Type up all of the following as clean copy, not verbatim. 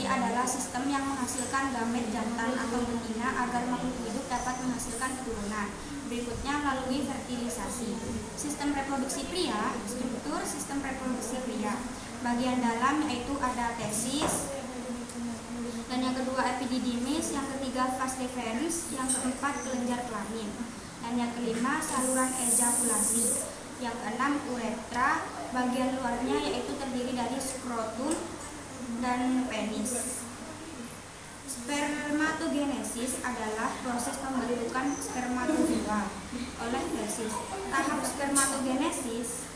adalah sistem yang menghasilkan gamet jantan atau betina agar makhluk hidup dapat menghasilkan keturunan. Berikutnya melalui fertilisasi. Sistem reproduksi pria, struktur sistem reproduksi pria. Bagian dalam yaitu ada tesis, dan yang kedua epididymis, yang ketiga vas deferens, yang keempat kelenjar kelamin, dan yang kelima saluran ejakulasi, yang keenam uretra. Bagian luarnya yaitu terdiri dari skrotum dan penis. Spermatogenesis adalah proses pembentukan spermatozoa oleh tesis. Tahap spermatogenesis.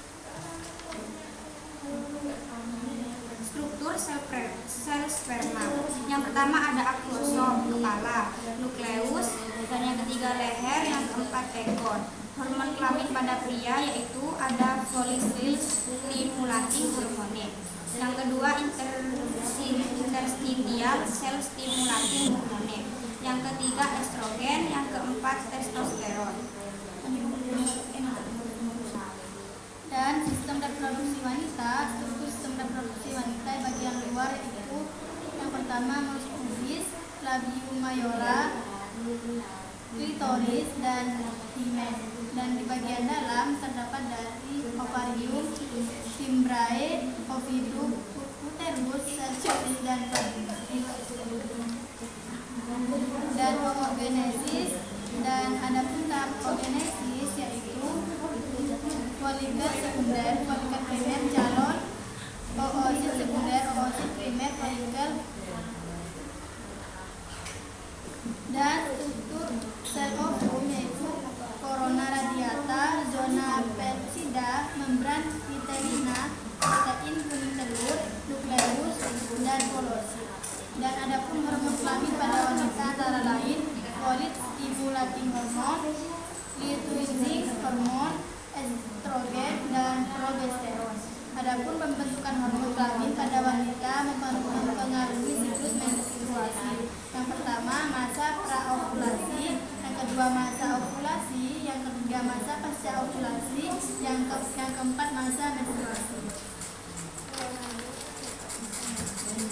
Struktur sel sperma. Yang pertama ada aklosom, kepala, nukleus, dan yang ketiga leher, yang keempat ekor. Hormon kelamin pada pria yaitu ada follicle stimulating hormone. Yang kedua interstitial sel stimulating hormone. Yang ketiga estrogen, yang keempat testosteron. Dan sistem reproduksi wanita, struktur sistem reproduksi wanita bagian luar itu yang pertama mus pubis, labium mayora, klitoris, dan hymen. Dan di bagian dalam terdapat dari ovarium, fimbriae, ovidum, uterus, cervix, dan dan oogenesis. Dan adapun tahap oogenesis yaitu folikel sekunder, folikel primer, calon, oosit sekunder, oosit primer, folikel. Dan struktur sel ovum yaitu corona radiata, zona persida, membran vitelina, protein kuning telur, nukleus, dan kolosid. Dan adapun hormon kelamin pada wanita antara lain follicle stimulating hormone, luteinizing hormone, estrogen, dan progesteron. Adapun pembentukan hormon kelamin pada wanita mempengaruhi siklus menstruasi. Yang pertama masa praovulasi, yang kedua masa ovulasi, yang ketiga masa pasca ovulasi, yang keempat masa menstruasi.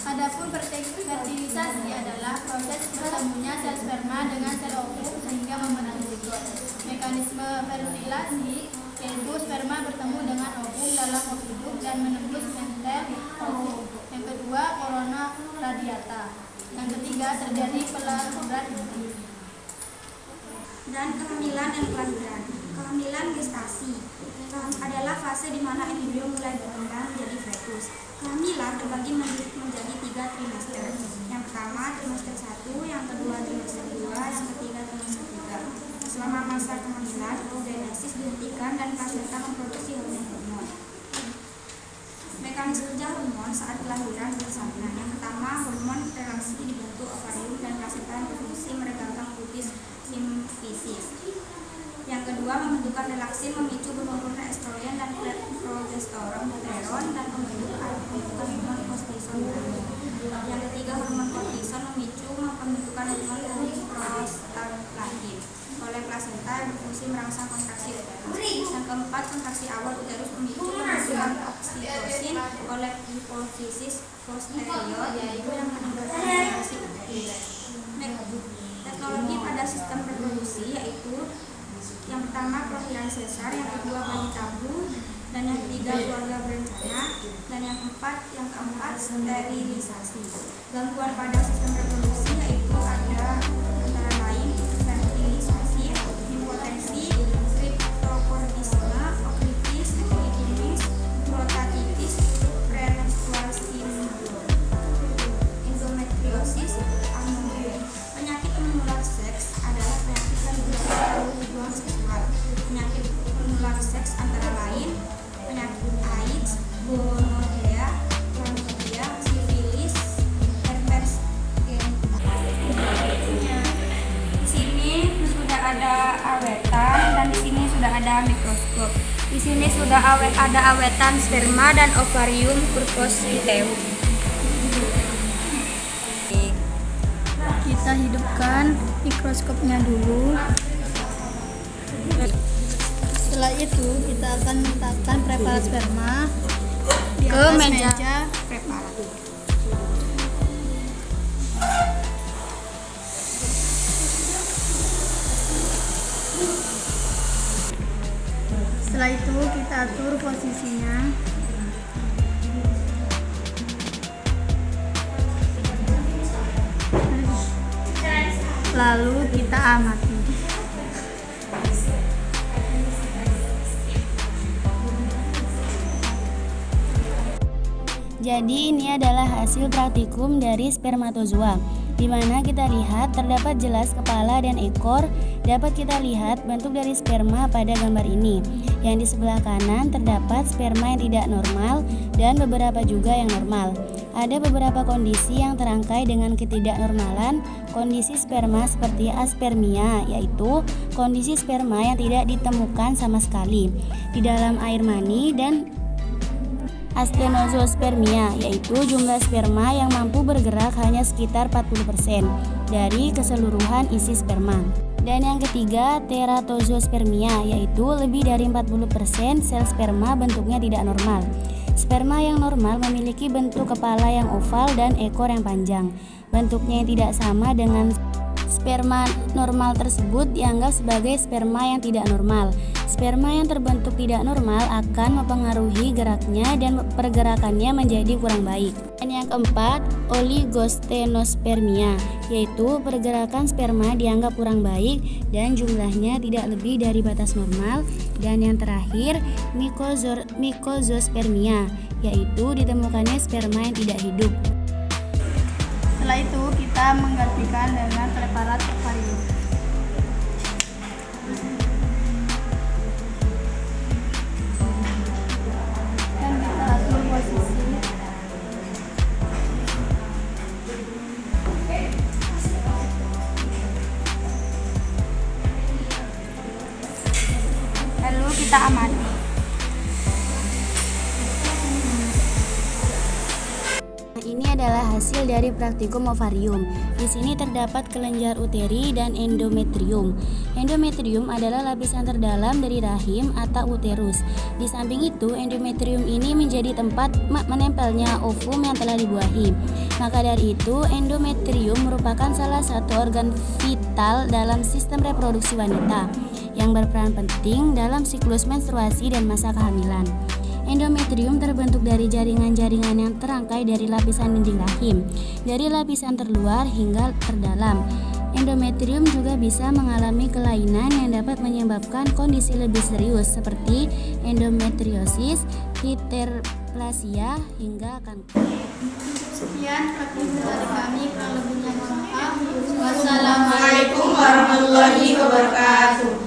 Adapun fertilisasi adalah proses bertemunya sel sperma dengan sel ovum sehingga membentuk zigot. Mekanisme fertilasi yaitu sperma bertemu dengan ovum dalam ovidum dan menembus mentel ovum. Yang kedua corona radiata. Yang ketiga terjadi pelaburan inti. Dan kehamilan dan kelahiran. Kehamilan gestasi adalah fase di mana embrio mulai berkembang menjadi fetus. Kehamilan terbagi menjadi 3 trimester. Yang pertama trimester 1, yang kedua trimester 2, yang ketiga trimester 3. Selama masa kehamilan, oogenesis dihentikan dan plasenta memproduksi hormon-hormon. Mekanisme kerja hormon saat kelahiran bersama. Yang pertama, hormon relaksi dibentuk ovarium dan plasenta berfungsi meregangkan putis simfisis. Yang kedua, membentukkan relaksin memicu penurunannya estrogen dan progesteron dan pembentukan hormon kortison. Yang ketiga, hormon kortison memicu pembentukan hormon prostaglandin oleh plasenta yang berfungsi merangsang kontraksi uterus. Yang keempat, kontraksi awal uterus memicu pembentukan oksitosin oleh hipofisis posterior yaitu yang menimbulkan kontraksi uterus. Teknologi pada sistem reproduksi yaitu yang pertama kelahiran sesar, yang kedua bayi tabung, dan yang ketiga keluarga berencana, dan yang keempat sterilisasi. Gangguan pada sistem reproduksi yaitu ada antara lain fertilisasi, impotensi, kriptokoridisme, okritis, epididymis, protatitis, premenstrual sindrom, endometriosis, anemia. Penyakit menular seks adalah penyakit yang menyebabkan hubungan seksual. Penyakit menular seks antara lain penyakit AIDS, gonorrea, chlamydia, sifilis, herpes genital. Di sini sudah ada awetan dan di sini sudah ada mikroskop. Di sini sudah ada awetan sperma dan ovarium purpositeum. Kita hidupkan mikroskopnya dulu. Setelah itu kita akan meletakkan preparat sperma di atas meja preparat. Setelah itu kita atur posisinya. Lalu kita amati. Jadi ini adalah hasil praktikum dari spermatozoa, di mana kita lihat terdapat jelas kepala dan ekor. Dapat kita lihat bentuk dari sperma pada gambar ini. Yang di sebelah kanan terdapat sperma yang tidak normal dan beberapa juga yang normal. Ada beberapa kondisi yang terangkai dengan ketidaknormalan kondisi sperma seperti aspermia, yaitu kondisi sperma yang tidak ditemukan sama sekali di dalam air mani, dan astenospermia, yaitu jumlah sperma yang mampu bergerak hanya sekitar 40% dari keseluruhan isi sperma. Dan yang ketiga, teratozospermia, yaitu lebih dari 40% sel sperma bentuknya tidak normal. Sperma yang normal memiliki bentuk kepala yang oval dan ekor yang panjang. Bentuknya yang tidak sama dengan sperma normal tersebut dianggap sebagai sperma yang tidak normal. Sperma yang terbentuk tidak normal akan mempengaruhi geraknya dan pergerakannya menjadi kurang baik. Dan yang keempat, oligostenospermia, yaitu pergerakan sperma dianggap kurang baik dan jumlahnya tidak lebih dari batas normal. Dan yang terakhir, mycosospermia, yaitu ditemukannya sperma yang tidak hidup. Setelah itu kita menggantikan dengan preparat ovarium. Dan kita atur posisi. Lalu kita amati. Ini adalah hasil dari praktikum ovarium. Di sini terdapat kelenjar uteri dan endometrium. Endometrium adalah lapisan terdalam dari rahim atau uterus. Di samping itu, endometrium ini menjadi tempat menempelnya ovum yang telah dibuahi. Maka dari itu, endometrium merupakan salah satu organ vital dalam sistem reproduksi wanita yang berperan penting dalam siklus menstruasi dan masa kehamilan. Endometrium terbentuk dari jaringan-jaringan yang terangkai dari lapisan dinding rahim, dari lapisan terluar hingga terdalam. Endometrium juga bisa mengalami kelainan yang dapat menyebabkan kondisi lebih serius seperti endometriosis, hiperplasia, hingga kanker. Sekian praktikum dari kami, kurang lebihnya mohon maaf. Wassalamualaikum warahmatullahi wabarakatuh.